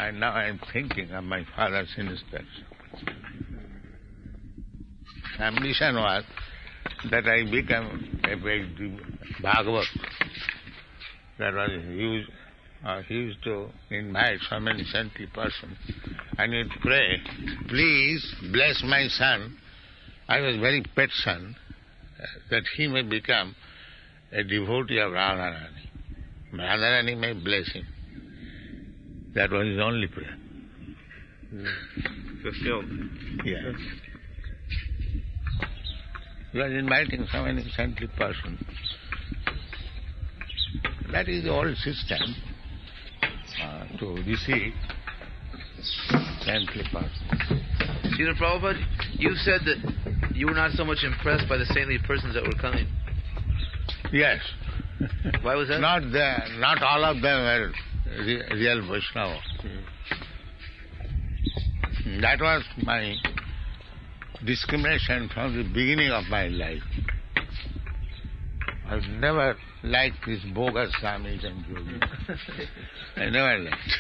And now I am thinking of my father's instruction. Ambition was that I become a big Bhagavat. That was huge. He used to invite so many saintly persons and he'd pray, please bless my son. I was very pet son, that he may become a devotee of Radharani. Radharani may bless him. That was his only prayer. Fulfilled. Yes. He was inviting so many saintly persons. That is the old system to receive saintly persons. Srila Prabhupada, you said that you were not so much impressed by the saintly persons that were coming. Yes. Why was that? Not all of them were real Vaishnava. That was my discrimination from the beginning of my life. I've never liked these bogus Swamis and yogis. I never liked.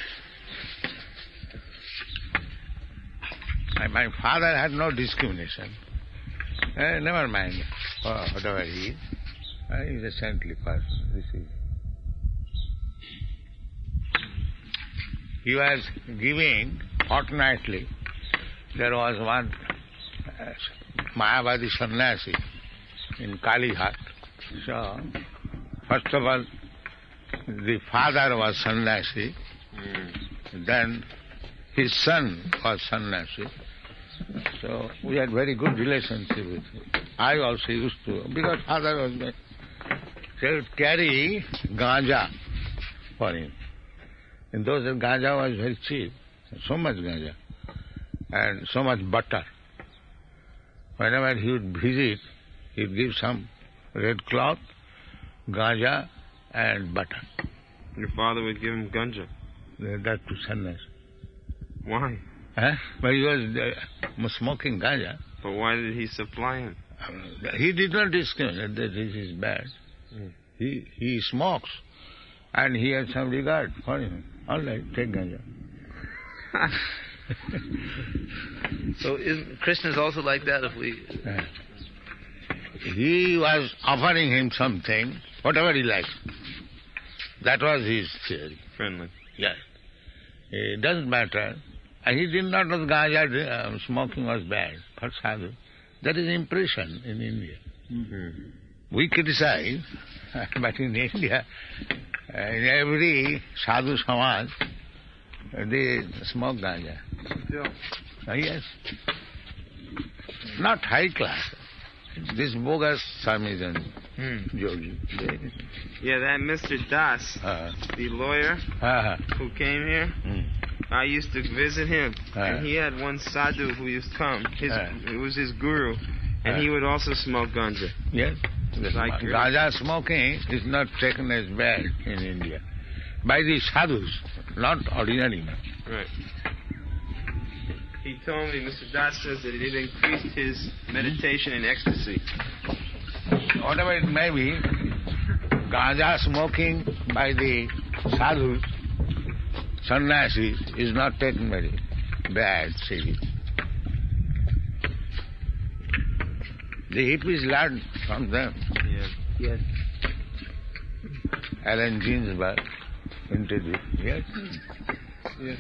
My father had no discrimination. Never mind whatever he is. He is a saintly person. This is. He was giving fortnightly. There was one Mayavadi sannyasi in Kalighat. So, first of all, the father was sannyasi, then his son was sannyasi. So we had very good relationship with him. I also used to, because father was there, they would carry Ganja for him. In those days, Ganja was very cheap, so much Ganja, and so much butter. Whenever he would visit, he would give some red cloth, Ganja, and butter. Your father would give him Ganja? That to sannyas. Why? But he was smoking Ganja. But why did he supply him? He did not discriminate that this is bad. He smokes, and he has some regard for him. All right, take Ganja. So Krishna is also like that if we... He was offering him something, whatever he liked. That was his theory. Friendly. Yes. It doesn't matter. And he did not know Ganja smoking was bad for sadhu. That is impression in India. We criticize, but in India, in every sadhu samaj, they smoke Ganja. Yes. Not high class. This bogus Swamis and yogi. Yeah, that Mr. Das, the lawyer who came here, I used to visit him, and he had one sadhu who used to come. It was his guru, and he would also smoke Ganja. Yes. Like Ganja smoking is not taken as bad in India. By the sadhus, not ordinary men. Right. He told me, Mr. Das says that it increased his meditation and ecstasy. Whatever it may be, Ganja smoking by the sadhus, sannyasis, is not taken very bad, serious. The hippies learned from them. Yes. Allen Ginsberg introduced. Yes. Yes.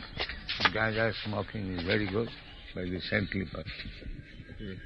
Ganja smoking is very good by the saintly person.